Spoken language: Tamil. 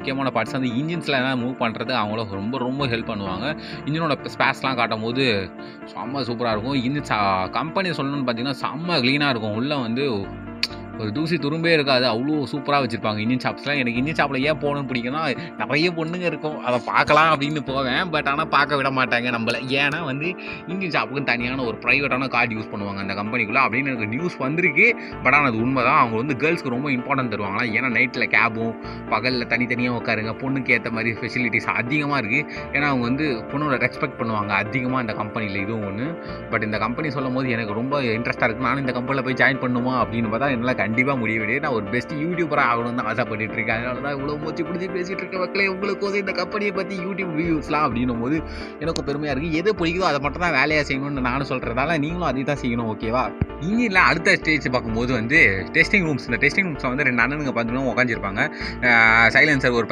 முக்கியமான பார்ட்ஸ் அந்த இன்ஜின்ஸில் எல்லாம் மூவ் பண்ணுறது அவங்கள ரொம்ப ரொம்ப ஹெல்ப் பண்ணுவாங்க. இன்ஜினோட ஸ்பேஸ்லாம் காட்டும் போது செம்ம சூப்பராக இருக்கும். இன்ஜின் கம்பெனி சொல்லணும்னு பார்த்தீங்கன்னா செம்ம க்ளீனாக இருக்கும். உள்ளே வந்து ஒரு தூசி துரும்பே இருக்காது. அவ்வளோ சூப்பராக வச்சுருப்பாங்க இன்ஜின் ஷாப்ஸ்லாம். எனக்கு இன்ஜின் ஷாப்பில் ஏன் போகணும்னு பிடிக்கும்னா நிறைய பொண்ணுங்க இருக்கும், அதை பார்க்கலாம் அப்படின்னு போவேன். பட் ஆனால் பார்க்க விட மாட்டாங்க நம்மள. ஏன்னா வந்து இன்ஜின் ஷாப்புக்கு தனியான ஒரு ப்ரைவேட்டான கார்டு யூஸ் பண்ணுவாங்க அந்த கம்பெனிக்குள்ளே அப்படின்னு எனக்கு நியூஸ் வந்திருக்கு. பட் ஆனால் அது உண்மை தான். அவங்க வந்து கேர்ள்ஸ்க்கு ரொம்ப இம்பார்ட்டன்ட் தருவாங்களா. ஏன்னா நைட்டில் கேபும் பகலில் தனித்தனியாக உட்காருங்க, பொண்ணுக்கு ஏற்ற மாதிரி ஃபெசிலிட்டிஸ் அதிகமாக இருக்குது. ஏன்னா அவங்க வந்து பொண்ணோட ரெஸ்பெக்ட் பண்ணுவாங்க அதிகமாக இந்த கம்பெனியில். இதுவும் ஒன்று. பட் இந்த கம்பெனி சொல்லும் போது எனக்கு ரொம்ப இன்ட்ரெஸ்ட்டாக இருக்குது. நானும் இந்த கம்பெனியில் போய் ஜாயின் பண்ணுமா அப்படின்னு பார்த்தா என்னால் கண்டிப்பாக முடியவில்லை. நான் ஒரு பெஸ்ட் யூடியூபராக ஆகணும்னு தான் ஆசைப்பட்டு இருக்கேன். அதனால தான் இவ்வளோ மூச்சு பிடிச்சி பேசிகிட்டு இருக்க மக்களே. உங்களுக்கு இந்த கம்பெனியை பற்றி யூடியூப் ரிவ்யூஸ்லாம் அப்படின்னும் போது எனக்கு பெருமையாக இருக்குது. எது பிடிக்குதோ அதை மட்டும் தான் வேலையாக செய்யணும்னு நானும் சொல்கிறதால நீங்களும் அதை தான் செய்யணும். ஓகேவா? இன்ஜினில் அடுத்த ஸ்டேஜ் பார்க்கும்போது வந்து டெஸ்டிங் ரூம்ஸ். இந்த டெஸ்டிங் ரூம்ஸில் வந்து 2 அண்ணனுங்க பார்த்தீங்கன்னா உட்காந்துருப்பாங்க. சைலன்சர் ஒரு